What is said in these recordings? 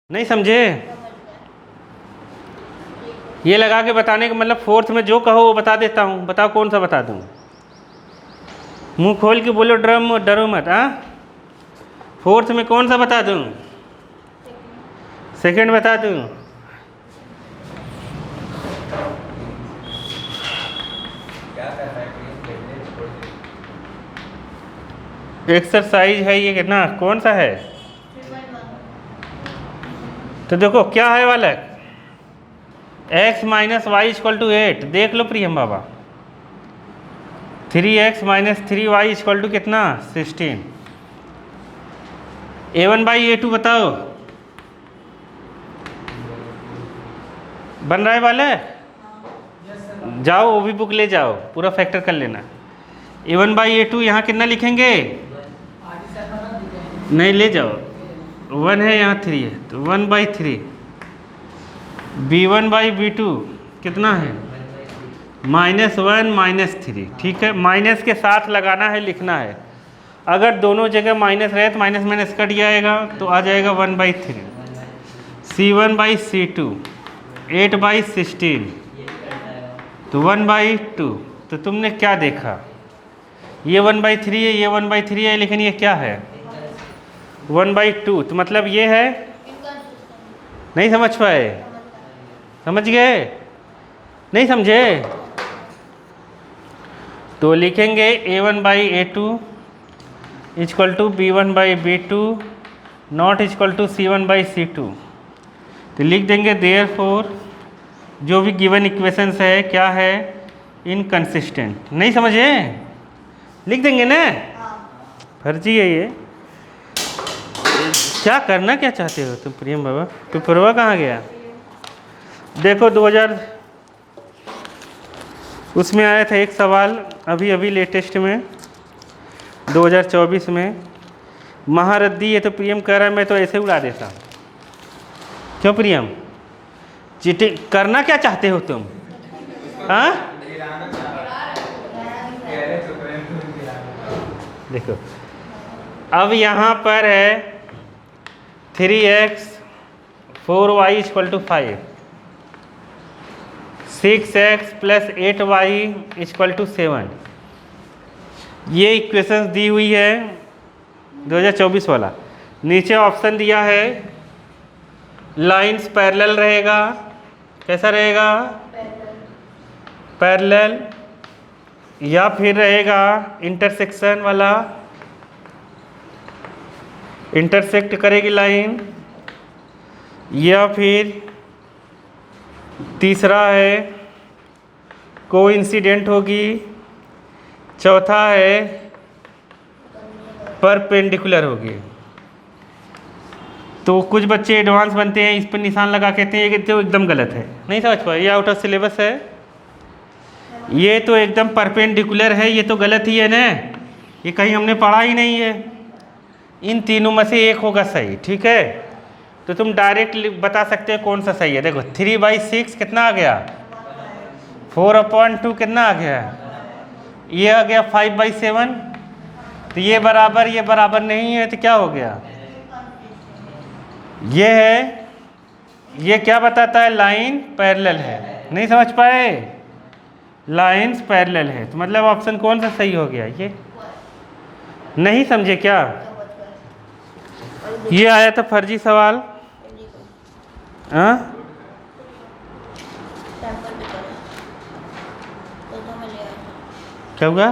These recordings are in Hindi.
नहीं समझे? ये लगा के बताने का मतलब फोर्थ में जो कहो वो बता देता हूँ। बताओ कौन सा बता दूँ? मुंह खोल के बोलो, डरो मत। हाँ, फोर्थ में कौन सा बता दूँ? सेकंड बता दूँ? एक्सरसाइज है ये कितना, कौन सा है? तो देखो क्या है वाला, x minus Y equal to 8। देख लो प्रियम बाबा, 3x minus 3y equal to कितना, 16। a1/a2 बताओ, बन रहा है वाले? जाओ वो भी बुक ले जाओ, पूरा फैक्टर कर लेना। a1/a2 यहाँ कितना लिखेंगे? नहीं ले जाओ, 1 है यहाँ 3 है, तो 1/3। b1/b2 कितना है? -1 -3। ठीक है, माइनस के साथ लगाना है, लिखना है। अगर दोनों जगह माइनस रहे तो माइनस माइनस कट जाएगा, तो आ जाएगा 1/3। c1/c2 8/16, तो 1/2। तो तुमने क्या देखा? ये 1/3 है, ये 1/3 है, लेकिन ये क्या है? 1/2। तो मतलब ये है, नहीं समझ पाए? समझ गए? नहीं समझे? तो लिखेंगे a1/a2 equal to b1/b2 not equal to c1/c2। तो लिख देंगे देयरफॉर जो भी गिवन इक्वेशंस है क्या है, इनकंसिस्टेंट। नहीं समझे? लिख देंगे ना, फर्जी है ये। क्या करना क्या चाहते हो तुम प्रियम बाबा? तो परवा कहाँ गया? देखो 2000 उसमें आया था एक सवाल, अभी लेटेस्ट में 2024 में, महारद्दी है। तो प्रियम कह रहा है मैं तो ऐसे उड़ा देता। क्यों प्रियम, चीटिंग करना क्या चाहते हो तुम? हाँ देखो, अब यहाँ पर है 3x 4y equal to 5, 6x plus 8y equal to 7। ये इक्वेशंस दी हुई है 2024 वाला। नीचे ऑप्शन दिया है, लाइंस पैरेलल रहेगा। कैसा रहेगा? पैरेलल, या फिर रहेगा इंटरसेक्शन वाला, इंटरसेक्ट करेगी लाइन, या फिर तीसरा है कोइंसिडेंट होगी, चौथा है परपेंडिकुलर होगी। तो कुछ बच्चे एडवांस बनते हैं, इस पर निशान लगा कहते हैं ये तो एकदम गलत है। नहीं समझ पाए? ये आउट ऑफ सिलेबस है, ये तो एकदम परपेंडिकुलर है, ये तो गलत ही है ना, ये कहीं हमने पढ़ा ही नहीं है। इन तीनों में से एक होगा सही। ठीक है, तो तुम डायरेक्ट बता सकते हो कौन सा सही है। देखो 3/6 कितना आ गया? 4/2 कितना आ गया? ये आ गया 5/7। तो ये बराबर नहीं है, तो क्या हो गया? ये है, ये क्या बताता है? लाइन पैरेलल है। नहीं समझ पाए? लाइंस पैरेलल है, तो मतलब ऑप्शन कौन सा सही हो गया? ये नहीं समझे क्या? ये आया था फर्जी सवाल। हाँ, क्या हुआ?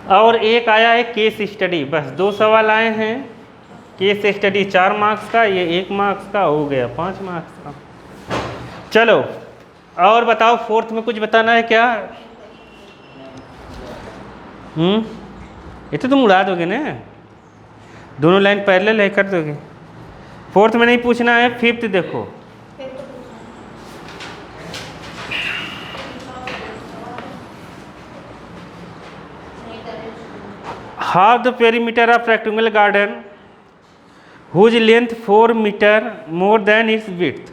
और एक आया है केस स्टडी। बस 2 सवाल आए हैं। केस स्टडी 4 मार्क्स का, ये 1 मार्क्स का, हो गया 5 मार्क्स का। चलो और बताओ, फोर्थ में कुछ बताना है क्या? ये तो तुम उड़ा दोगे ना, दोनों लाइन पैरेलल है, कर दोगे। फोर्थ में नहीं पूछना है, फिफ्थ देखो। Half the perimeter of rectangular garden whose length 4 metre more than its width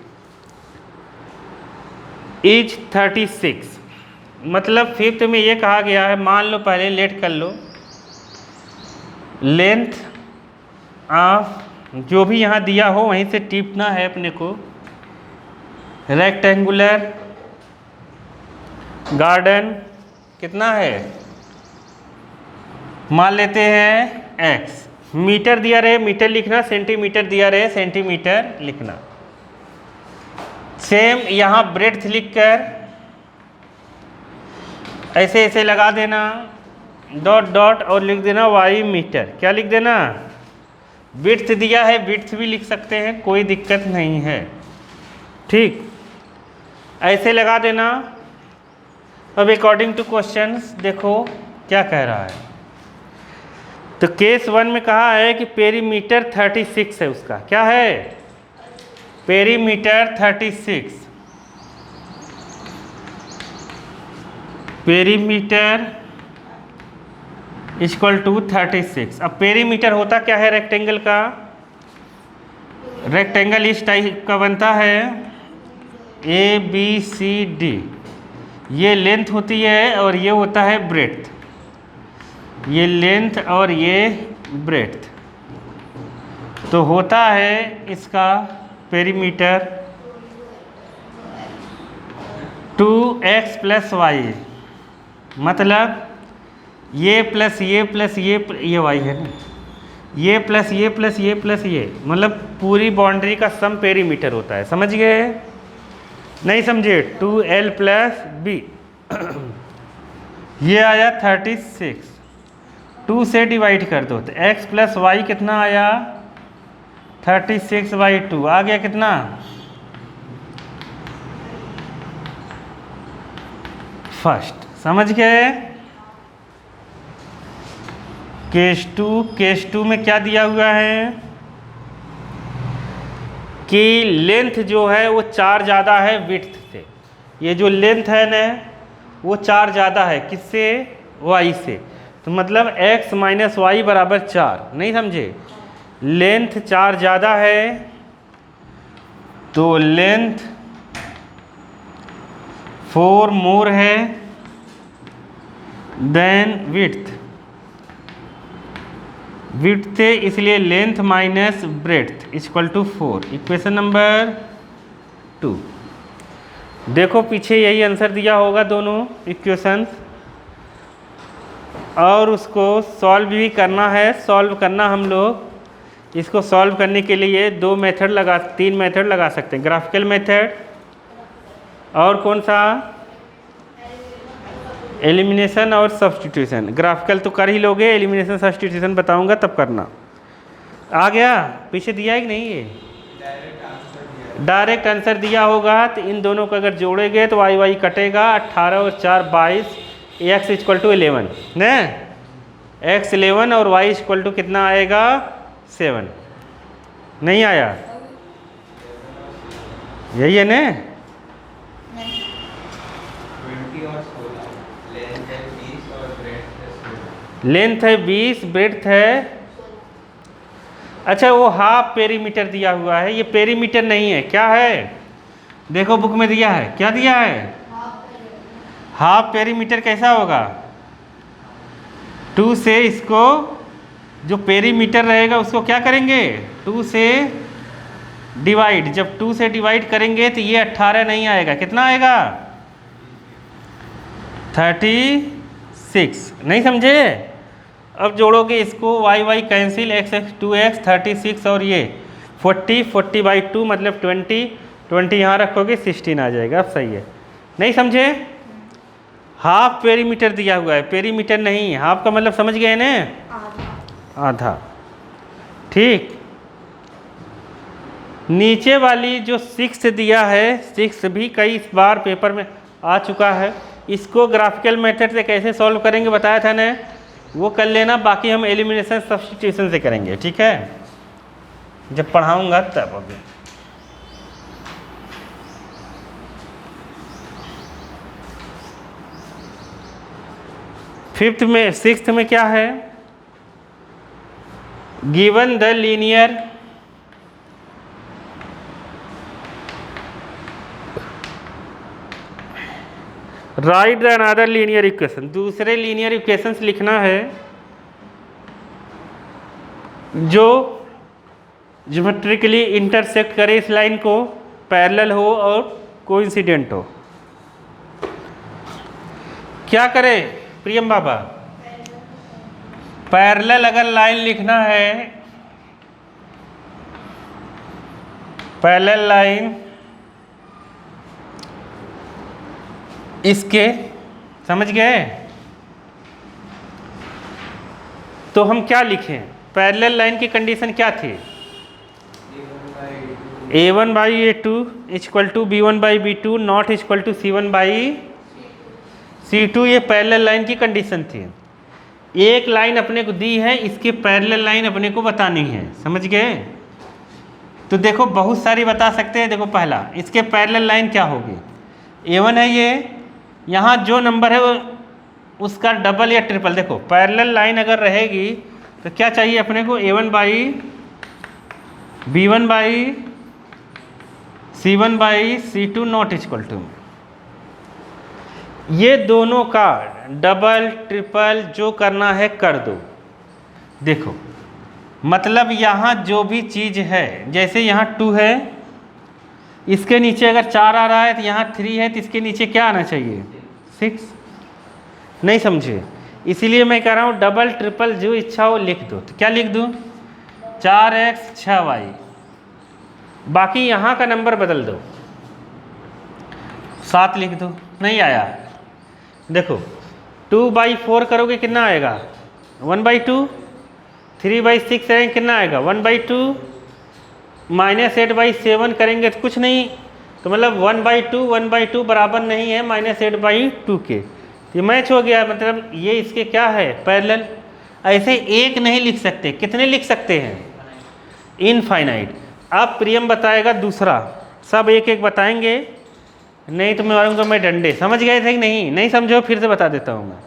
is 36। मतलब फिफ्थ में ये कहा गया है, मान लो पहले लेट कर लो, लेंथ ऑफ जो भी यहाँ दिया हो वहीं से टिपना है अपने को। रेक्टेंगुलर गार्डन कितना है, मान लेते हैं x। मीटर दिया रहे मीटर लिखना, सेंटीमीटर दिया रहे सेंटीमीटर लिखना। सेम यहाँ ब्रेड्थ लिखकर ऐसे ऐसे लगा देना, डॉट डॉट, और लिख देना y मीटर। क्या लिख देना, विड्थ दिया है विड्थ भी लिख सकते हैं, कोई दिक्कत नहीं है। ठीक, ऐसे लगा देना। अब अकॉर्डिंग टू क्वेश्चंस देखो क्या कह रहा है। तो केस 1 में कहा है कि पेरीमीटर 36 है, उसका क्या है, पेरीमीटर 36, पेरीमीटर इक्वल टू 36। अब पेरीमीटर होता क्या है रेक्टेंगल का, रेक्टेंगल इस टाइप का बनता है ABCD, ये लेंथ होती है और ये होता है ब्रेड्थ, ये लेंथ और ये ब्रेड्थ। तो होता है इसका पेरीमीटर 2x + y, मतलब ये प्लस ये प्लस ये y है ना, ये प्लस ये प्लस ये प्लस ये, मतलब पूरी बाउंड्री का सम पेरीमीटर होता है। समझ गए, नहीं समझे, 2l + b ये आया 36, 2 से डिवाइड कर दो तो x + y कितना आया 36/2 आ गया कितना, फर्स्ट। समझ गए। केस टू में क्या दिया हुआ है कि लेंथ जो है वो 4 ज़्यादा है विड्थ से। ये जो लेंथ है ना वो 4 ज़्यादा है किससे, y से। तो मतलब x - y = 4, नहीं समझे, लेंथ 4 ज़्यादा है तो लेंथ 4 मोर है देन विड्थ, विड्थ थे इसलिए length minus breadth equal to 4। Equation number 2। देखो पीछे यही आंसर दिया होगा दोनों इक्वेशंस, और उसको सॉल्व भी करना है। सॉल्व करना हम लोग इसको सॉल्व करने के लिए 3 मेथड लगा सकते हैं, ग्राफिकल मेथड और कौन सा, एलिमिनेशन और सब्स्टिट्यूशन। ग्राफिकल तो कर ही लोगे, एलिमिनेशन सब्स्टिट्यूशन बताऊंगा तब करना। आ गया, पीछे दिया है कि नहीं, ये डायरेक्ट आंसर दिया होगा। तो इन दोनों को अगर जोड़ेंगे तो y कटेगा, 18 और 4 22, x = 11 न, x 11 और y = कितना आएगा 7। नहीं आया, यही है ना, लेंथ है 20, ब्रेड्थ है, अच्छा वो हाफ पेरीमीटर दिया हुआ है, ये पेरीमीटर नहीं है, क्या है, देखो बुक में दिया है, क्या दिया है, हाफ पेरीमीटर। कैसा होगा, 2 से इसको जो पेरीमीटर रहेगा उसको क्या करेंगे 2 से डिवाइड, जब 2 से डिवाइड करेंगे तो ये 18 नहीं आएगा, कितना आएगा 36। नहीं समझे, अब जोड़ोगे इसको y कैंसिल, x 2x 36 और ये 40/2 मतलब 20 यहाँ रखोगे 16 आ जाएगा। अब सही है, नहीं समझे, हाफ पेरीमीटर दिया हुआ है, पेरीमीटर नहीं, हाफ का मतलब समझ गए ना, आधा। ठीक, नीचे वाली जो 6 दिया है, 6 भी कई बार पेपर में आ चुका है, इसको ग्राफिकल मेथड से कैसे सॉल्व करेंगे बताया था ना, वो कर लेना, बाकी हम एलिमिनेशन सब्स्टिट्यूशन से करेंगे, ठीक है, जब पढ़ाऊंगा तब। अभी सिक्स्थ में क्या है, given the linear right the another linear equation, दूसरे लीनियर इक्वेशंस लिखना है जो ज्योमेट्रिकली इंटरसेक्ट करे इस लाइन को, पैरेलल हो और कोइंसिडेंट हो। क्या करें प्रियम बाबा? पैरेलल अगर लाइन लिखना है, पैरेलल लाइन इसके, समझ गए? तो हम क्या लिखें? पैरेलल लाइन की कंडीशन क्या थी? a1 by a2 equal to b1 by b2 not equal to c1 by c2। ये पैरेलल लाइन की कंडीशन थी। एक लाइन अपने को दी है, इसकी पैरेलल लाइन अपने को बतानी है, समझ गए? तो देखो बहुत सारी बता सकते हैं। देखो पहला, इसके पैरेलल लाइन क्या होगी? a1 है ये, यहाँ जो नंबर है वो उसका डबल या ट्रिपल। देखो पैरेलल लाइन अगर रहेगी तो क्या चाहिए अपने को? a1 by b1 by c1 by c2 not equal to, ये दोनों का डबल ट्रिपल जो करना है कर दो। देखो मतलब यहाँ जो भी चीज़ है, जैसे यहाँ 2 है, इसके नीचे अगर 4 आ रहा है तो यहाँ 3 है, तो इसके नीचे क्या आना चाहिए? 6। नहीं समझे? इसीलिए मैं कह रहा हूँ डबल ट्रिपल जो इच्छा हो लिख दो। तो क्या लिख दूँ? 4x 6y। बाकी यहाँ का नंबर बदल दो, 7 लिख दो। नहीं आया? देखो 2/4 करोगे कितना आएगा? 1/2। 3/6 है कितना आएगा? 1/2। -8/7 करेंगे तो कुछ नहीं, तो मतलब 1/2 बराबर नहीं है -8/2 के। ये मैच हो गया, मतलब ये इसके क्या है? पैरेलल। ऐसे एक नहीं लिख सकते, कितने लिख सकते हैं? इनफाइनाइट। अब प्रियम बताएगा दूसरा, सब एक एक बताएंगे, नहीं तो मैं मारूंगा मैं डंडे। समझ गए थे कि नहीं? नहीं समझो फिर से बता देता हूँ मैं।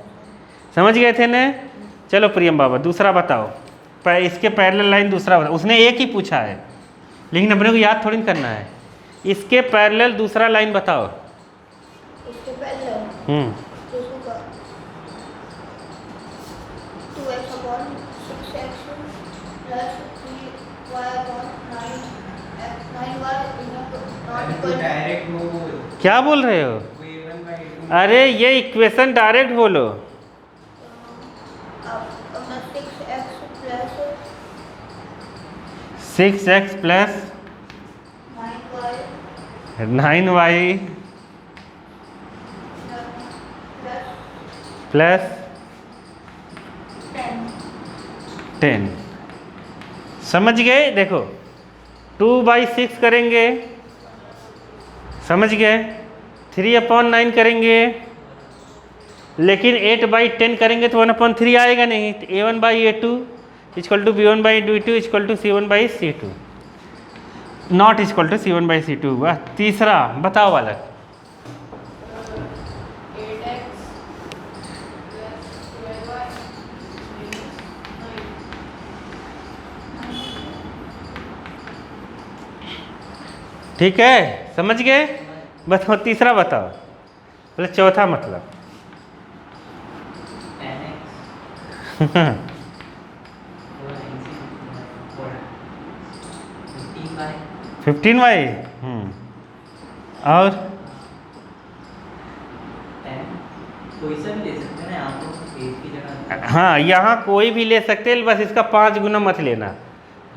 समझ गए थे ना? चलो प्रियम बाबा दूसरा बताओ। इसके पैरेलल लाइन दूसरा बताओ। उसने एक ही पूछा है, लेकिन अपने को याद थोड़ी करना है। इसके पैरेलल दूसरा लाइन बताओ। इसके parallel 2x upon 6x plus 3y upon 9y not equal to। क्या बोल रहे हो? अरे ये इक्वेशन डायरेक्ट बोलो। 6x plus 9y plus 10। समझ गए? देखो 2/6 करेंगे, समझ गए? 3/9 करेंगे, लेकिन 8/10 करेंगे तो 1/3 आएगा नहीं। तो a1/a2 equal to b1/b2 equal to c1/c2 not equal to c1/c2 हुआ। तीसरा बताओ वाला। ठीक है, समझ गए? बताओ तीसरा बताओ, बोले चौथा मतलब 15y। और हाँ यहाँ कोई भी ले सकते हैं, बस इसका 5 गुना मत लेना,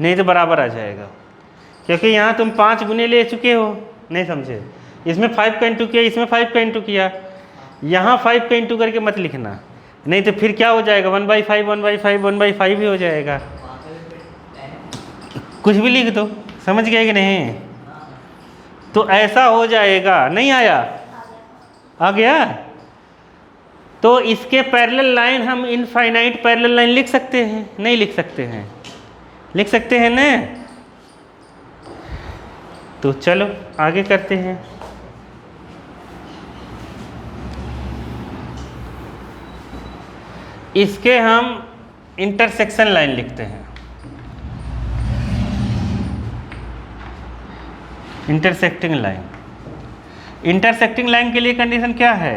नहीं तो बराबर आ जाएगा। क्योंकि यहाँ तुम 5 गुने ले चुके हो, नहीं समझे? इसमें 5 का इंटू किया, इसमें 5 का इंटू किया, यहाँ 5 का इंटू करके मत लिखना, नहीं तो फिर क्या हो जाएगा? 1/5 1/5 1/5 ही हो जाएगा। कुछ भी लिख दो, समझ गए कि नहीं? तो ऐसा हो जाएगा। नहीं आया? आ गया? तो इसके पैरेलल लाइन हम इनफाइनाइट पैरेलल लाइन लिख सकते हैं? नहीं लिख सकते हैं? लिख सकते हैं ना? तो चलो आगे करते हैं। इसके हम इंटरसेक्शन लाइन लिखते हैं। Intersecting line. इंटरसेक्टिंग लाइन के लिए कंडीशन क्या है?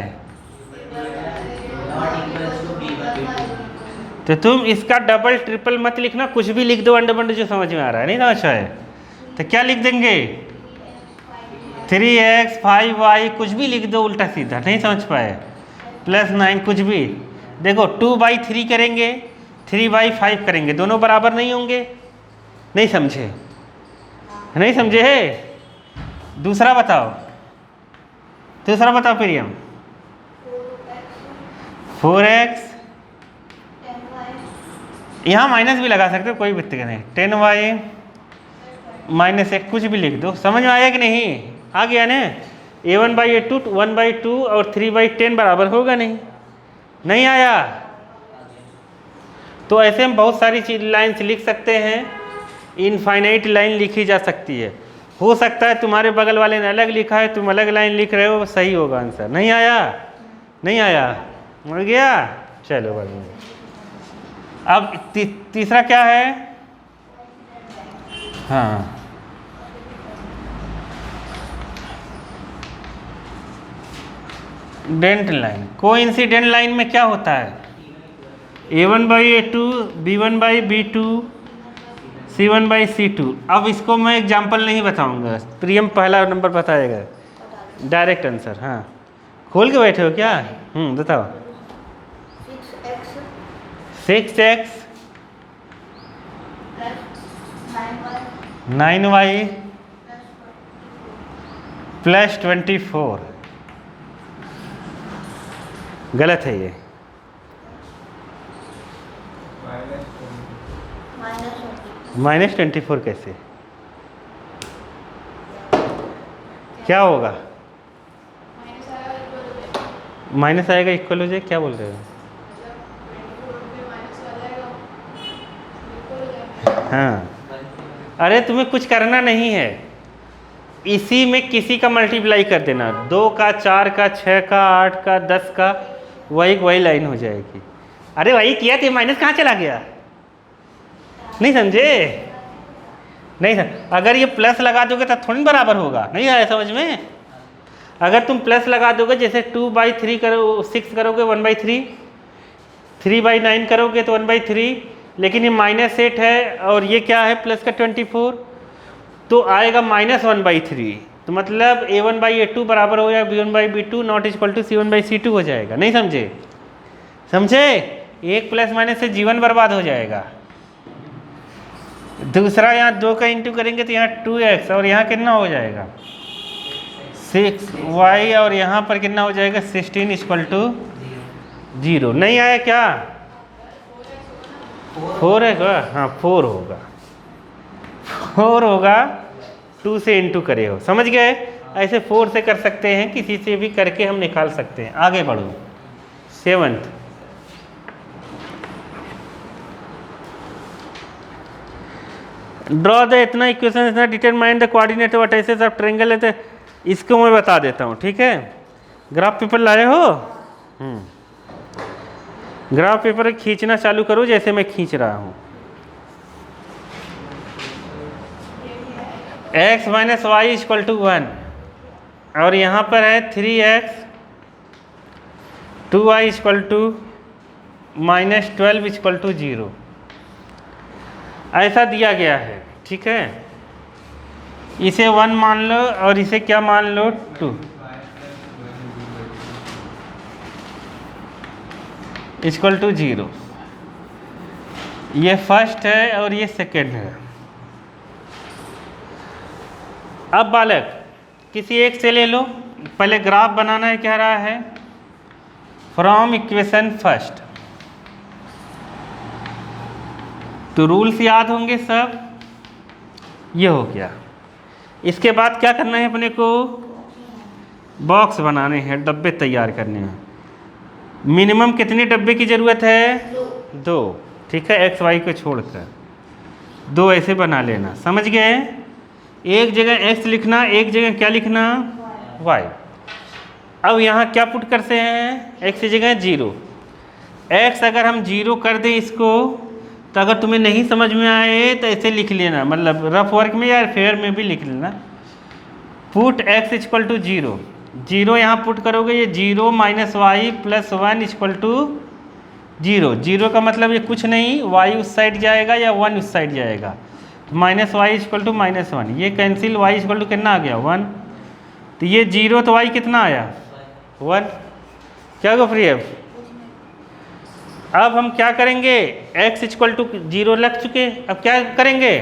तो तुम इसका डबल ट्रिपल मत लिखना, कुछ भी लिख दो अंडर बंड जो समझ में आ रहा है, नहीं समझ है तो क्या लिख देंगे 3x 5y कुछ भी लिख दो उल्टा सीधा, नहीं समझ पाए, +9 कुछ भी। देखो 2/3 करेंगे 3/5 करेंगे, दोनों बराबर नहीं होंगे, नहीं समझे, नहीं समझे है। दूसरा बताओ, दूसरा बताओ प्रियम। 4x यहाँ माइनस भी लगा सकते हो, कोई दिक्कत नहीं, 10y -1 कुछ भी लिख दो। समझ में आया कि नहीं, आ गया ना। a1/a2 1/2 और 3/10 बराबर होगा नहीं, नहीं आया। तो ऐसे हम बहुत सारी चीज लाइन्स लिख सकते हैं, इनफाइनाइट लाइन लिखी जा सकती है। हो सकता है तुम्हारे बगल वाले ने अलग लिखा है, तुम अलग लाइन लिख रहे हो, सही होगा आंसर। नहीं आया, नहीं आया, मर गया। चलो बढ़िया। अब तीसरा क्या है, हाँ डेंट लाइन। कोइंसिडेंट लाइन में क्या होता है, a1/a2 b1/b2 c1/c2। अब इसको मैं एग्जाम्पल नहीं बताऊंगा, प्रियम पहला नंबर बताएगा, डायरेक्ट आंसर। हाँ खोल के बैठे हो क्या, बताओ। 6x 9y +24 गलत है ये, -24 कैसे, क्या होगा, माइनस आएगा इक्वल हो जाए, क्या बोल रहे हो। हाँ अरे तुम्हें कुछ करना नहीं है, इसी में किसी का मल्टीप्लाई कर देना, 2 का 4 का 6 का 8 का 10 का, वही लाइन हो जाएगी। अरे वही किया थे, माइनस कहाँ चला गया, नहीं समझे, नहीं सर। अगर ये प्लस लगा दोगे तो थोड़ी बराबर होगा, नहीं आया समझ में। अगर तुम प्लस लगा दोगे, जैसे 2/3 करो 6 करोगे 1/3, 3/9 करोगे तो 1/3, लेकिन ये -8 है और ये क्या है प्लस का 24, तो आएगा -1/3। तो मतलब a1/a2 बराबर हो जाएगा b1/b2 not equal to c1/c2 हो जाएगा, नहीं समझे, समझे। एक प्लस माइनस से जीवन बर्बाद हो जाएगा। दूसरा यहाँ 2 का इंटू करेंगे तो यहाँ 2x और यहाँ कितना हो जाएगा 6y और यहाँ पर कितना हो जाएगा 16 इक्वल टू 0। नहीं आया क्या, 4 है क्या, हाँ 4 होगा, 4 होगा, 2 से इंटू करे हो, समझ गए। ऐसे 4 से कर सकते हैं, किसी से भी करके हम निकाल सकते हैं। आगे बढ़ो, 7th ड्रॉ द इतना इक्वेशन इतना determine the coordinate what aces of triangle है। तो इसको मैं बता देता हूँ, ठीक है। ग्राफ पेपर लाए हो, ग्राफ पेपर खींचना चालू करो जैसे मैं खींच रहा हूँ। x - y इक्वल टू 1 और यहाँ पर है 3x 2y equal to -12 equal to 0, ऐसा दिया गया है, ठीक है। इसे 1 मान लो और इसे क्या मान लो 2 इक्वल टू 0। ये फर्स्ट है और ये सेकंड है। अब बालक किसी एक से ले लो, पहले ग्राफ बनाना है, कह रहा है फ्रॉम इक्वेशन फर्स्ट। तो रूल्स याद होंगे सब, ये हो गया। इसके बाद क्या करना है अपने को, बॉक्स बनाने हैं, डब्बे तैयार करने हैं। मिनिमम कितने डब्बे की ज़रूरत है, 2, ठीक है, x y को छोड़कर 2 ऐसे बना लेना, समझ गए। एक जगह x लिखना, एक जगह क्या लिखना y। अब यहाँ क्या पुट करते हैं, x की जगह 0। x अगर हम 0 कर दें इसको, तो अगर तुम्हें नहीं समझ में आए तो ऐसे लिख लेना, मतलब रफ वर्क में या फेयर में भी लिख लेना। पुट x इक्वल टू 0, 0 यहाँ पुट करोगे, ये 0 - y + 1 equal to zero, zero का मतलब ये कुछ नहीं, y उस साइड जाएगा या 1 उस साइड जाएगा, तो माइनस वाई इक्वल टू -1, ये कैंसिल, y इक्वल टू कितना आ गया 1, तो ये जीरो तो y कितना आया 1। क्या गोप्रिय, अब हम क्या करेंगे, x इक्वल टू 0 रख चुके, अब क्या करेंगे,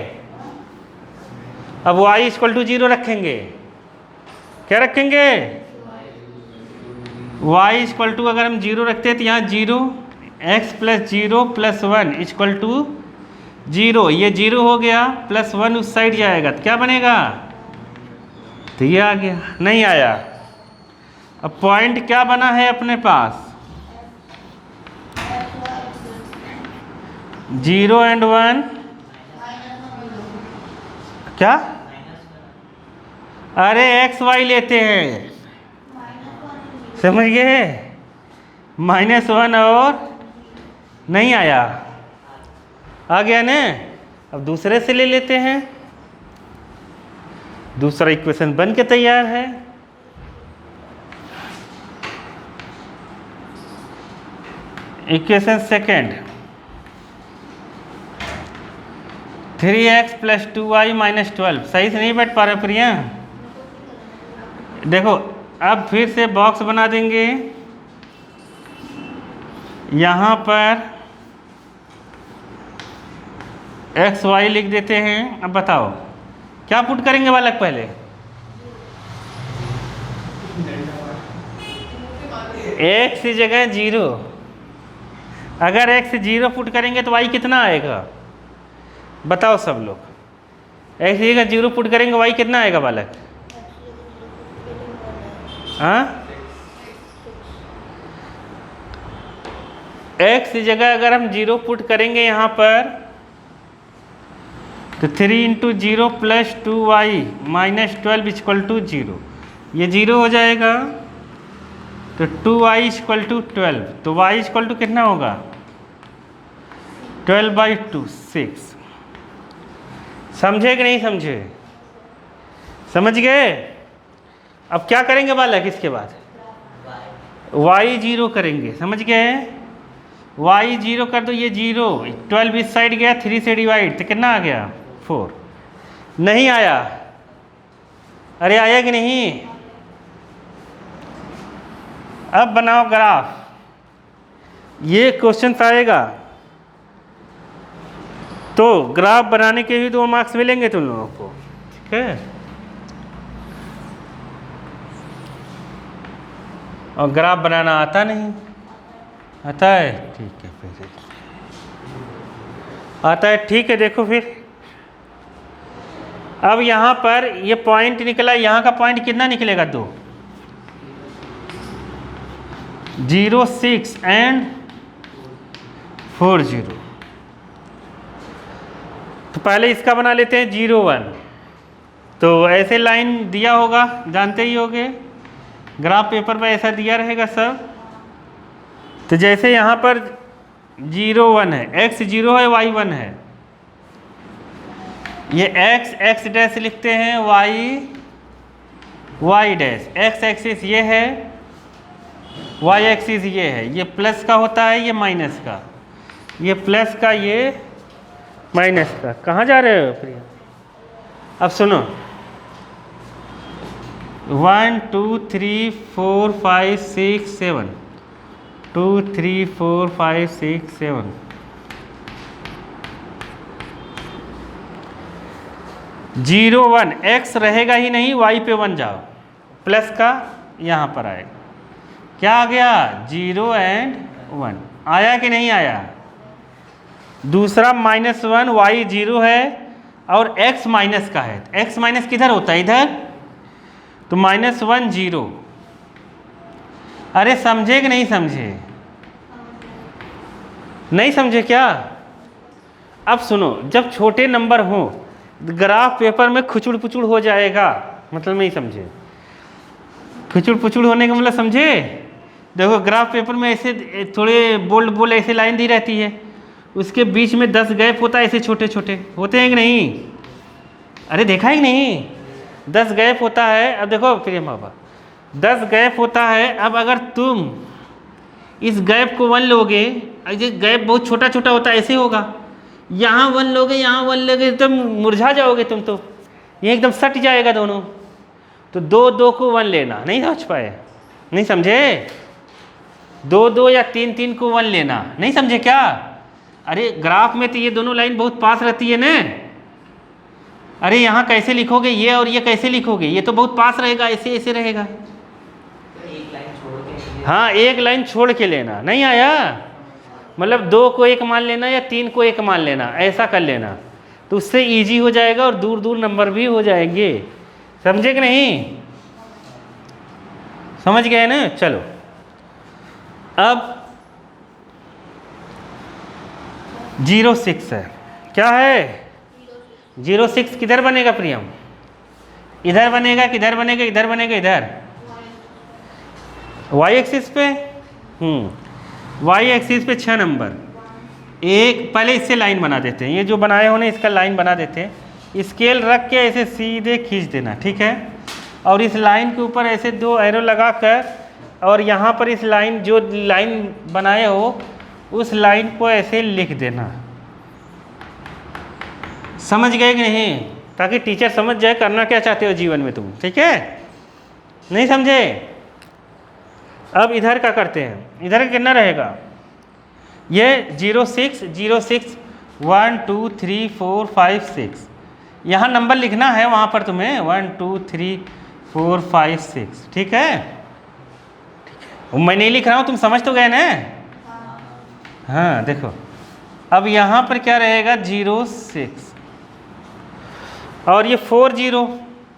अब y इक्वल टू 0 रखेंगे, क्या रखेंगे, y इक्वल टू अगर हम 0 रखते हैं तो यहाँ 0, x plus 0 plus 1 equal to 0, ये 0 हो गया, प्लस 1 उस साइड जाएगा तो क्या बनेगा, तो ये आ गया, नहीं आया। अब पॉइंट क्या बना है अपने पास, 0 एंड 1, क्या, अरे एक्स वाई लेते हैं, समझ गए, -1 और नहीं आया, आ गया ना। अब दूसरे से ले लेते हैं, दूसरा इक्वेशन बन के तैयार है। इक्वेशन सेकेंड, 3x + 2y - 12, सही से नहीं बैठ पा रहे प्रिया, देखो अब फिर से बॉक्स बना देंगे, यहाँ पर x y लिख देते हैं। अब बताओ क्या पुट करेंगे बालक, पहले x की जगह 0, अगर x 0 पुट करेंगे तो y कितना आएगा, बताओ सब लोग, x की जगह 0 पुट करेंगे y कितना आएगा बालक, हाँ, x की जगह अगर हम 0 पुट करेंगे यहाँ पर तो 3 × 0 + 2y - 12 = 0, ये 0 हो जाएगा, तो 2y = 12, तो y = कितना होगा 12/2 6, समझे कि नहीं समझे, समझ गए। अब क्या करेंगे बालक, इसके बाद y 0 करेंगे, समझ गए, y 0 कर दो, ये 0, 12 इस साइड गया, 3 से डिवाइड, तो कितना आ गया 4, नहीं आया, अरे आया कि नहीं। अब बनाओ ग्राफ, ये क्वेश्चन आएगा तो ग्राफ बनाने के भी 2 मार्क्स मिलेंगे तुम लोगों को, ठीक है। और ग्राफ बनाना आता नहीं, आता है, ठीक है, फिर आता है, ठीक है। देखो फिर अब यहाँ पर ये पॉइंट निकला, यहाँ का पॉइंट कितना निकलेगा 2, 0 6 एंड 4 0, तो पहले इसका बना लेते हैं 0 1, तो ऐसे लाइन दिया होगा, जानते ही होगे, ग्राफ पेपर पर ऐसा दिया रहेगा सब, तो जैसे यहाँ पर 0 1 है, x 0 है, y 1 है, ये x डैश लिखते हैं, y डैश, x एक्सिस ये है, y एक्सिस ये है, ये प्लस का होता है, ये माइनस का, ये प्लस का, ये माइनस का। कहाँ जा रहे हो प्रिया, अब सुनो, 1 2 3 4 5 6 7, 2 3 4 5 6 7, जीरो 1, x रहेगा ही नहीं, y पे 1 जाओ, प्लस का यहाँ पर आएगा, क्या आ गया 0 एंड 1, आया कि नहीं आया। दूसरा -1, y 0 है और x माइनस का है, x माइनस किधर होता है, इधर, तो -1 0, अरे समझे कि नहीं समझे, नहीं समझे क्या। अब सुनो, जब छोटे नंबर हो ग्राफ पेपर में खुचुड़ पुचुड़ हो जाएगा, मतलब नहीं समझे, खुचुड़ पुचुड़ होने का मतलब समझे। देखो ग्राफ पेपर में ऐसे थोड़े बोल्ड ऐसे लाइन दी रहती है, उसके बीच में 10 गैप होता है, ऐसे छोटे छोटे होते हैं कि नहीं, अरे देखा ही नहीं, 10 गैप होता है। अब देखो प्रिय बाबा, 10 गैप होता है। अब अगर तुम इस गैप को 1 लोगे, ये गैप बहुत छोटा छोटा होता है, ऐसे होगा। यहाँ 1 लोगे, यहाँ 1 लोगे, एकदम मुरझा जाओगे तुम तो, ये एकदम सट जाएगा दोनों। तो 2 2 को 1 लेना, नहीं समझ पाए, नहीं समझे? 2 2 या 3 3 को 1 लेना, नहीं समझे क्या? अरे ग्राफ में तो ये दोनों लाइन बहुत पास रहती है ना। अरे यहाँ कैसे लिखोगे ये और ये कैसे लिखोगे? ये तो बहुत पास रहेगा, ऐसे ऐसे रहेगा। एक लाइन छोड़ के, हाँ, एक लाइन छोड़ के लेना, नहीं आया? मतलब 2 को 1 मान लेना या 3 को 1 मान लेना, ऐसा कर लेना, तो उससे इजी हो जाएगा और दूर दूर नंबर भी हो जाएंगे। समझे कि नहीं? समझ गए ना? चलो अब 06 है, क्या है? 06 किधर बनेगा प्रियम? इधर बनेगा, किधर बनेगा? इधर बनेगा, इधर y एक्सिस पे। y एक्सिस पे 6 नंबर। एक पहले इससे लाइन बना देते हैं, ये जो बनाए हो ना इसका लाइन बना देते हैं। स्केल रख के ऐसे सीधे खींच देना, ठीक है? और इस लाइन के ऊपर ऐसे 2 एरो लगा कर, और यहाँ पर इस लाइन जो लाइन बनाए हो उस लाइन को ऐसे लिख देना। समझ गए कि नहीं? ताकि टीचर समझ जाए करना क्या चाहते हो जीवन में तुम, ठीक है? नहीं समझे? अब इधर का करते हैं, इधर का कितना रहेगा? ये 06 06 1 2 3 4 5 6, यहाँ नंबर लिखना है वहाँ पर तुम्हें 1 2 3 4 5 6, ठीक है? मैं नहीं लिख रहा हूँ, तुम समझ तो गए ना? हाँ देखो, अब यहाँ पर क्या रहेगा? 06 और ये 40,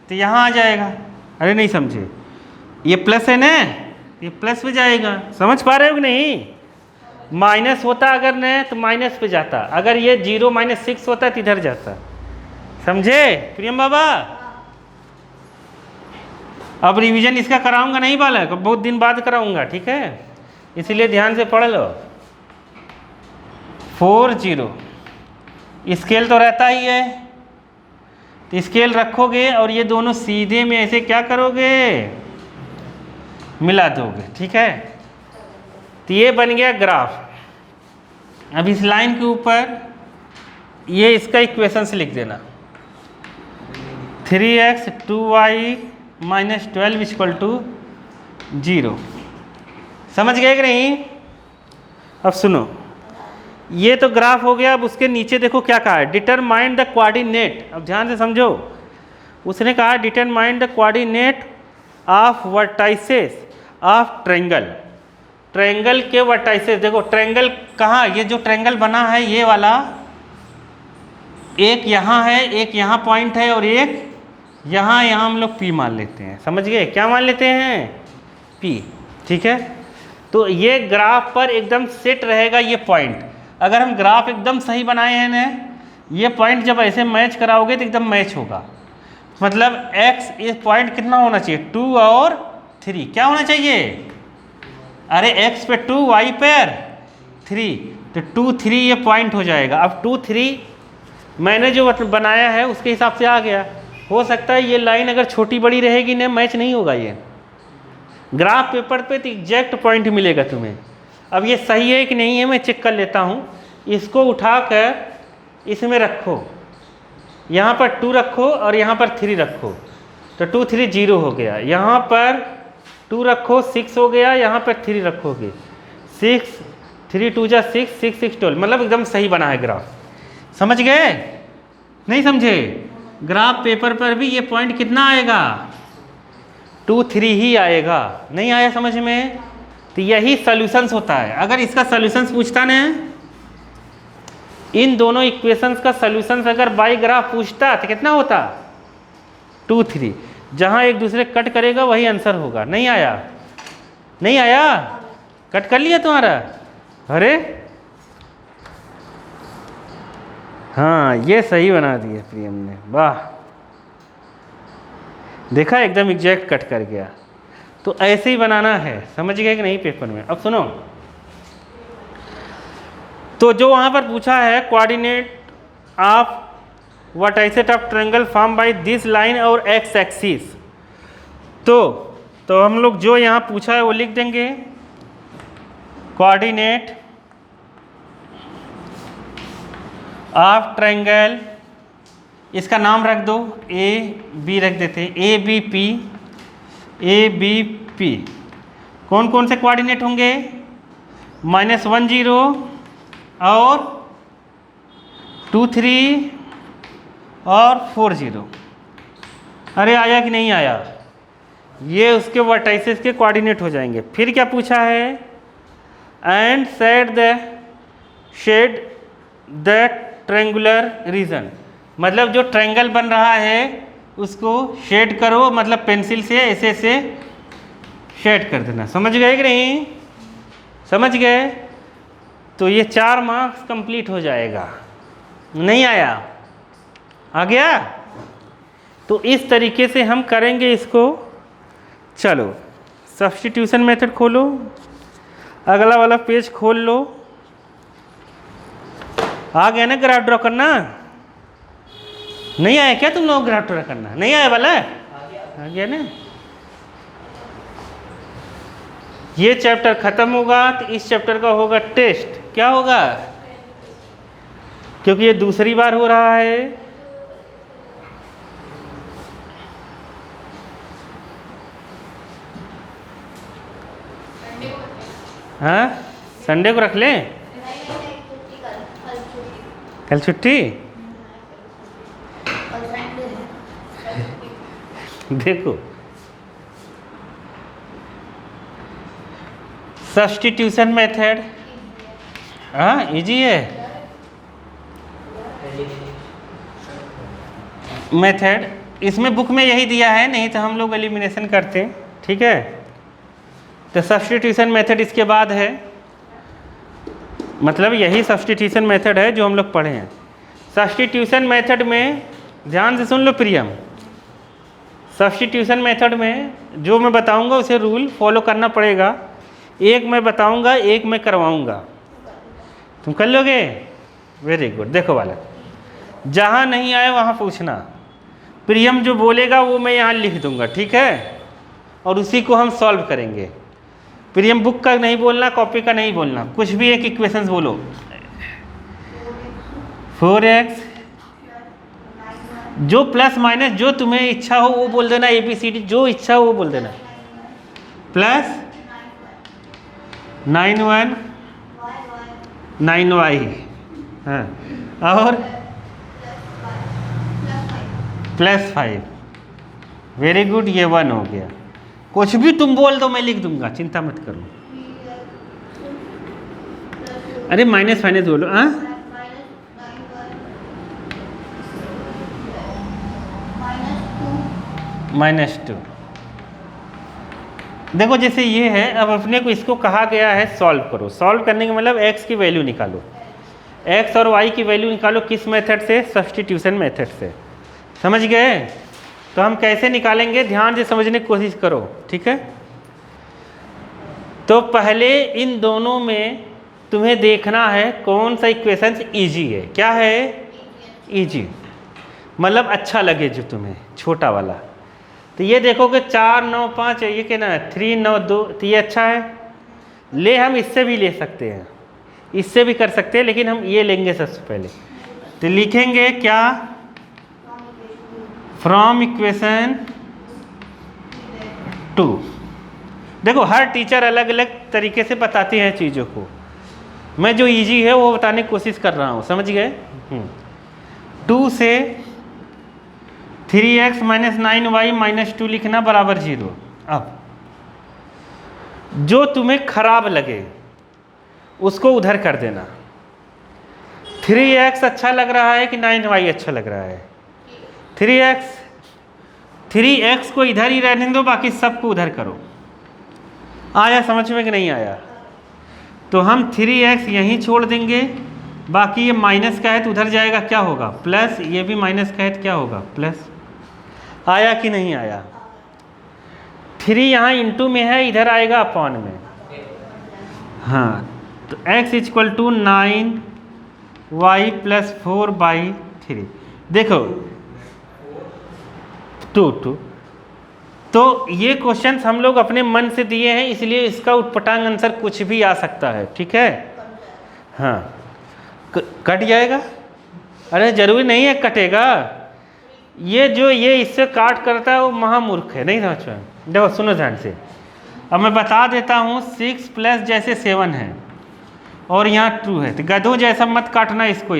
तो यहाँ आ जाएगा। अरे नहीं समझे, ये प्लस है ना, ये प्लस पे जाएगा। समझ पा रहे हो कि नहीं? माइनस होता अगर न तो माइनस पे जाता, अगर ये 0 -6 होता तो इधर जाता। समझे प्रियम बाबा? अब रिवीजन इसका कराऊंगा नहीं बालक, अब बहुत दिन बाद कराऊंगा, ठीक है? इसीलिए ध्यान से पढ़ लो। 40 स्केल तो रहता ही है, तो स्केल रखोगे और ये दोनों सीधे में ऐसे क्या करोगे? मिला दोगे, ठीक है? तो ये बन गया ग्राफ। अब इस लाइन के ऊपर ये इसका इक्वेशंस लिख देना। 3x 2y - 12 = 0। समझ गए कि नहीं? अब सुनो, ये तो ग्राफ हो गया। अब उसके नीचे देखो क्या कहा है? Determine the coordinate. अब ध्यान से समझो, उसने कहा determine the coordinate of vertices of triangle. Triangle के वर्टाइसेस, देखो ट्रायंगल कहाँ? ये जो ट्रायंगल बना है ये वाला, एक यहाँ है, एक यहाँ पॉइंट है और एक यहाँ हम लोग P मान लेते हैं। समझ गए? क्या मान लेते हैं? P, ठीक है? तो ये ग्राफ पर एकदम सेट रहेगा ये पॉइंट। अगर हम ग्राफ एकदम सही बनाए हैं ना, ये पॉइंट जब ऐसे मैच कराओगे तो एकदम मैच होगा। मतलब x, ये पॉइंट कितना होना चाहिए? 2 और 3। क्या होना चाहिए? अरे x पे 2, y पर 3, तो 2 3 ये पॉइंट हो जाएगा। अब 2 3 मैंने जो बनाया है उसके हिसाब से आ गया। हो सकता है ये लाइन अगर छोटी बड़ी रहेगी ना, मैच नहीं होगा ये ग्राफ पेपर पे, तो एग्जैक्ट पॉइंट मिलेगा तुम्हें। अब ये सही है कि नहीं है मैं चेक कर लेता हूँ। इसको उठाकर इसमें रखो, यहाँ पर 2 रखो और यहाँ पर 3 रखो, तो 2 3 0 हो गया। यहाँ पर 2 रखो 6 हो गया, यहाँ पर 3 रखोगे 6, 3 2 जा 6, 6 6 12, मतलब एकदम सही बना है ग्राफ। समझ गए? नहीं समझे? ग्राफ पेपर पर भी ये पॉइंट कितना आएगा? 2 3 ही आएगा। नहीं आया समझ में? तो यही सॉल्यूशंस होता है। अगर इसका सॉल्यूशंस पूछता ना, इन दोनों इक्वेशंस का सॉल्यूशंस अगर बाई ग्राफ पूछता तो कितना होता? 2 3। जहाँ एक दूसरे कट करेगा वही आंसर होगा। नहीं आया? नहीं आया? कट कर लिया तुम्हारा? अरे हाँ, ये सही बना दिया प्रियम ने, वाह। देखा, एकदम एग्जैक्ट कट कर गया। तो ऐसे ही बनाना है। समझ गए कि नहीं पेपर में? अब सुनो, तो जो वहाँ पर पूछा है coordinate of vertices of triangle form by this line और एक्स एक्सिस, तो हम लोग जो यहाँ पूछा है वो लिख देंगे। कोऑर्डिनेट ऑफ ट्रायंगल, इसका नाम रख दो ए बी, रख देते हैं A B P, A B P. कौन कौन से कोऑर्डिनेट होंगे? -1 0 और 2 3 और 4 0। अरे आया कि नहीं आया? ये उसके वर्टाइसेस के कोऑर्डिनेट हो जाएंगे। फिर क्या पूछा है? And shade the triangular region, मतलब जो ट्रायंगल बन रहा है उसको शेड करो, मतलब पेंसिल से ऐसे ऐसे शेड कर देना। समझ गए कि नहीं? समझ गए? तो ये 4 मार्क्स कंप्लीट हो जाएगा। नहीं आया? आ गया? तो इस तरीके से हम करेंगे इसको। चलो सब्स्टिट्यूशन मेथड खोलो, अगला वाला पेज खोल लो। आ गया ना ग्राफ ड्रॉ करना? नहीं आया क्या तुम लोग ग्राफ ड्रॉ करना? नहीं आया वाला? आ गया ना? ये चैप्टर खत्म होगा तो इस चैप्टर का होगा टेस्ट। क्या होगा? क्योंकि ये दूसरी बार हो रहा है। हाँ, संडे को रख लें? कल छुट्टी? देखो सब्स्टिट्यूशन मेथड, हाँ इजी है मेथड। इसमें बुक में यही दिया है, नहीं तो हम लोग एलिमिनेशन करते हैं। ठीक है, तो सब्स्टिट्यूशन मेथड इसके बाद है, मतलब यही सब्स्टिट्यूशन मेथड है जो हम लोग पढ़े हैं। सब्स्टिट्यूशन मेथड में ध्यान से सुन लो प्रियम, सब्स्टिट्यूशन मेथड में जो मैं बताऊंगा उसे रूल फॉलो करना पड़ेगा। एक मैं बताऊंगा, एक मैं करवाऊंगा। तुम कर लोगे? Very good. देखो बालक, जहाँ नहीं आए वहाँ पूछना। प्रियम जो बोलेगा वो मैं यहाँ लिख दूंगा, ठीक है, और उसी को हम सॉल्व करेंगे। प्रियम बुक का नहीं बोलना, कॉपी का नहीं बोलना, कुछ भी एक इक्वेशंस बोलो। 4x, जो प्लस माइनस जो तुम्हें इच्छा हो वो बोल देना, ABCD जो इच्छा हो वो बोल देना। प्लस 9y 9y, हाँ, और +5। वेरी गुड, ये 1 हो गया। कुछ भी तुम बोल दो मैं लिख दूंगा, चिंता मत करो। अरे माइनस फाइनस बोलो। हाँ, -2। देखो जैसे ये है, अब अपने को इसको कहा गया है सॉल्व करो। सॉल्व करने का मतलब x की वैल्यू निकालो, x और y की वैल्यू निकालो। किस मेथड से? सब्स्टिट्यूशन मेथड से। समझ गए? तो हम कैसे निकालेंगे, ध्यान से समझने की कोशिश करो, ठीक है। तो पहले इन दोनों में तुम्हें देखना है कौन सा इक्वेशन इजी है। क्या है? इजी, मतलब अच्छा लगे जो तुम्हें, छोटा वाला। तो ये देखो कि 4 9 5 है, ये क्या ना 3 9 2, तो ये अच्छा है। ले हम इससे भी ले सकते हैं, इससे भी कर सकते हैं, लेकिन हम ये लेंगे सबसे पहले। तो लिखेंगे क्या? From equation 2। देखो हर टीचर अलग अलग तरीके से बताते हैं चीज़ों को, मैं जो इजी है वो बताने की कोशिश कर रहा हूँ। समझ गए? 2 से 3x - 9y - 2 लिखना बराबर 0। अब जो तुम्हें खराब लगे उसको उधर कर देना। 3x अच्छा लग रहा है कि 9y अच्छा लग रहा है? 3x को इधर ही रहने दो, बाकी सबको उधर करो। आया समझ में कि नहीं आया? तो हम 3x यहीं छोड़ देंगे, बाकी ये माइनस का है तो उधर जाएगा, क्या होगा? प्लस। ये भी माइनस का है तो क्या होगा? प्लस। आया कि नहीं आया? 3 यहाँ इंटू में है, इधर आएगा अपॉन में। हाँ, तो x = 9y + 4/3। देखो 2 2 तो ये क्वेश्चंस हम लोग अपने मन से दिए हैं, इसलिए इसका उटपटांग आंसर कुछ भी आ सकता है, ठीक है। हाँ, कट जाएगा, अरे जरूरी नहीं है कटेगा, ये जो ये इससे काट करता है वो महामूर्ख है, नहीं समझ पाए। देखो सुनो ध्यान से, अब मैं बता देता हूँ 6 प्लस जैसे 7 है और यहाँ 2 है, तो गधों जैसा मत काटना इसको,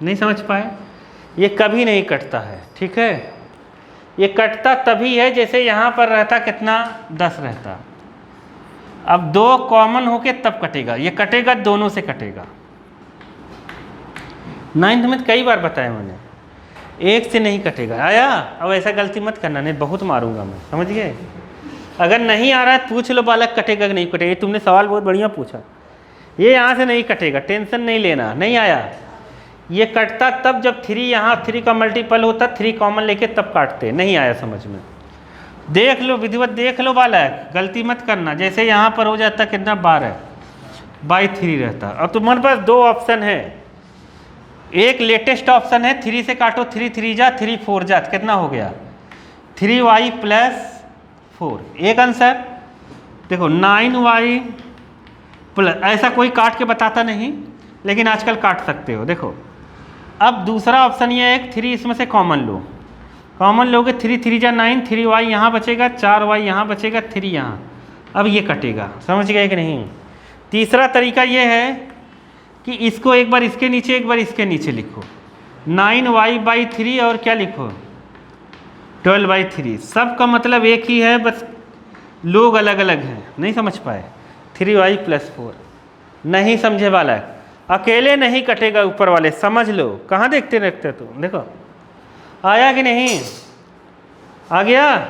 नहीं समझ पाए, ये कभी नहीं कटता है, ठीक है। ये कटता तभी है जैसे यहाँ पर रहता कितना 10 रहता, अब 2 कॉमन होके तब कटेगा, ये कटेगा दोनों से कटेगा। 9th में कई बार बताया मैंने, एक से नहीं कटेगा। आया? अब ऐसा गलती मत करना, नहीं बहुत मारूंगा मैं, समझ गए। अगर नहीं आ रहा है पूछ लो बालक कटेगा कि नहीं कटेगा, ये तुमने सवाल बहुत बढ़िया पूछा, ये यहाँ से नहीं कटेगा, टेंशन नहीं लेना। नहीं आया, ये कटता तब जब 3 यहाँ 3 का मल्टीपल होता, 3 कॉमन लेके तब काटते। नहीं आया समझ में, देख लो विधिवत, देख लो बालक, गलती मत करना। जैसे यहाँ पर हो जाता कितना 12/3 रहता। अब तुम्हारे पास 2 ऑप्शन है, एक लेटेस्ट ऑप्शन है 3 से काटो, 3 3 जा 3 4 जा, कितना हो गया 3y + 4। एक आंसर देखो 9y प्लस, ऐसा कोई काट के बताता नहीं लेकिन आजकल काट सकते हो। देखो अब दूसरा ऑप्शन ये है, 3 इसमें से कॉमन लो, कॉमन लोगे 3 3 जा 9, 3y यहाँ बचेगा, 4y यहाँ बचेगा, 3 यहाँ, अब ये कटेगा। समझ गए कि नहीं। तीसरा तरीका ये है कि इसको एक बार इसके नीचे एक बार इसके नीचे लिखो, 9y/3 और क्या लिखो 12/3, सब का मतलब एक ही है, बस लोग अलग अलग हैं, नहीं समझ पाए। 3y + 4 नहीं समझे बालक, अकेले नहीं कटेगा ऊपर वाले, समझ लो। कहाँ देखते रहते तुम, देखो आया कि नहीं, आ गया।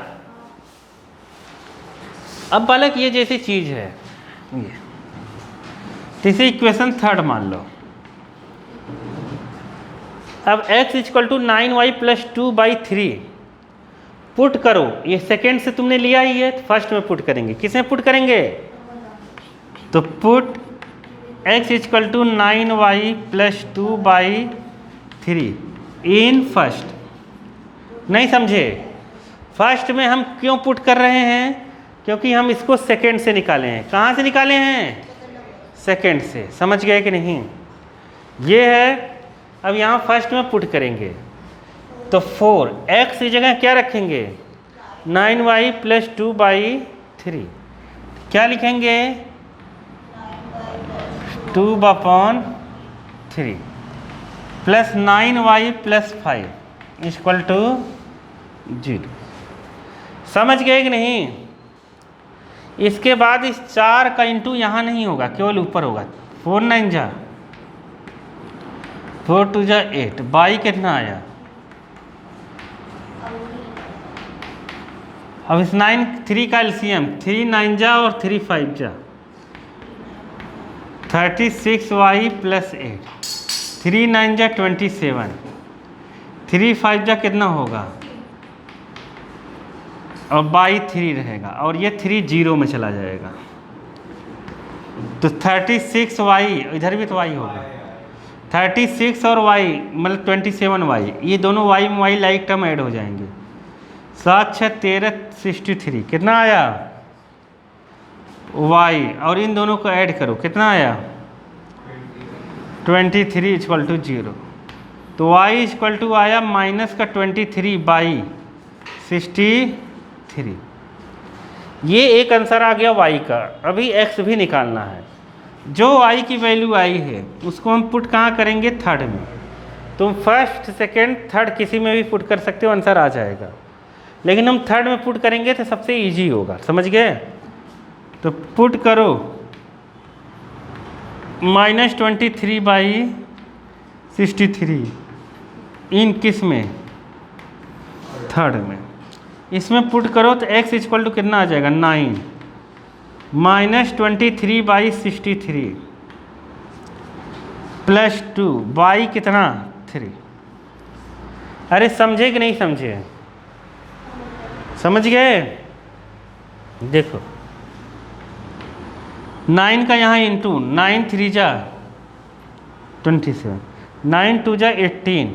अब बालक ये जैसी चीज है, ये तीसरी इक्वेशन 3rd मान लो। अब x = 9y + 2/3 पुट करो, ये सेकेंड से तुमने लिया ही है, फर्स्ट में पुट करेंगे। किसमें पुट करेंगे, तो put x = 9y + 2/3 in first. नहीं समझे, फर्स्ट में हम क्यों पुट कर रहे हैं, क्योंकि हम इसको सेकेंड से निकाले हैं। कहाँ से निकाले हैं, सेकेंड से। समझ गए कि नहीं, ये है। अब यहाँ फर्स्ट में पुट करेंगे तो 4, x की जगह क्या रखेंगे 9y + 2/3, क्या लिखेंगे 2/3 प्लस 9y + 5 = 0। समझ गए कि नहीं। इसके बाद इस 4 का इंटू यहाँ नहीं होगा, केवल ऊपर होगा। 4 9 जा 4 2 जा 8, बाई कितना आया। अब इस 9 3 का एलसीएम, 3 9 जा और 3 5 जा 36y + 8, 3 9 जा 27, 3 5 जा कितना होगा, और बाई 3 रहेगा, और ये 3 0 में चला जाएगा। तो 36y, इधर भी तो y होगा, 36 और y मतलब 27y, ये दोनों y लाइक टर्म ऐड हो जाएंगे। 7 6 13 63, कितना आया y, और इन दोनों को ऐड करो, कितना आया 23 = 0। तो y = आया -23/63। ये एक आंसर आ गया y का। अभी x भी निकालना है। जो y की वैल्यू आई है उसको हम पुट कहाँ करेंगे, 3rd में। तुम फर्स्ट सेकेंड थर्ड किसी में भी पुट कर सकते हो, आंसर आ जाएगा। लेकिन हम 3rd में पुट करेंगे तो सबसे इजी होगा, समझ गए। तो पुट करो -23/63 इन किस में, 3rd में। इसमें पुट करो तो x = कितना आ जाएगा 9 -23/63 + 2 बाई कितना 3। अरे समझे कि नहीं समझे, समझ गए। देखो 9 का यहाँ इंटू, 9 3 जा 27, 9 2 जा 18,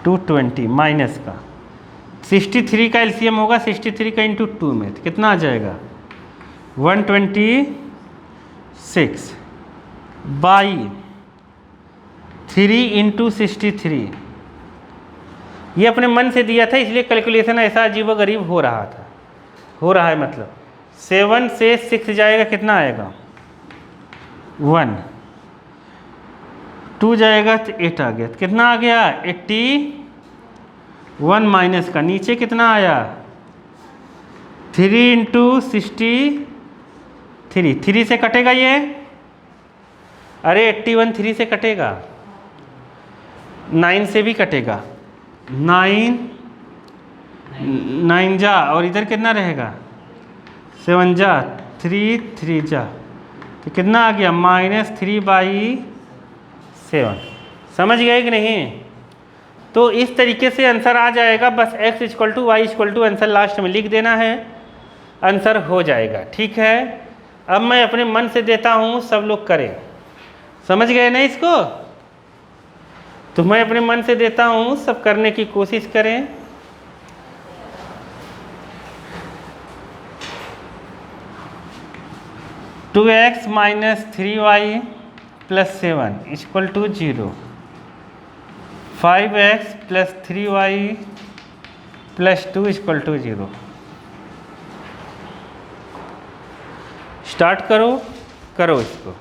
220 माइनस का 63 का एलसीएम होगा 63 का इंटू 2 में, तो कितना आ जाएगा 126 बाई 3 इंटू 63। ये अपने मन से दिया था इसलिए कैलकुलेशन ऐसा अजीबोगरीब हो रहा था, हो रहा है मतलब। 7 से 6 जाएगा कितना आएगा 1, 2 जाएगा तो 8 आ गया, तो कितना आ गया 81 माइनस का नीचे कितना आया 3 इंटू 63, 3 से कटेगा ये, अरे 81 3 से कटेगा, 9 से भी कटेगा, 9 जा और इधर कितना रहेगा 7 जा 3 जा, तो कितना आ गया -3/7। समझ गए कि नहीं? तो इस तरीके से आंसर आ जाएगा, बस x = y = आंसर लास्ट में लिख देना है, आंसर हो जाएगा। ठीक है, अब मैं अपने मन से देता हूँ, सब लोग करें। समझ गए ना इसको? तो मैं अपने मन से देता हूँ, सब करने की कोशिश करें। To x minus 3y + 7 = 0, 5x + 3y + 2 = 0। Start करो इसको।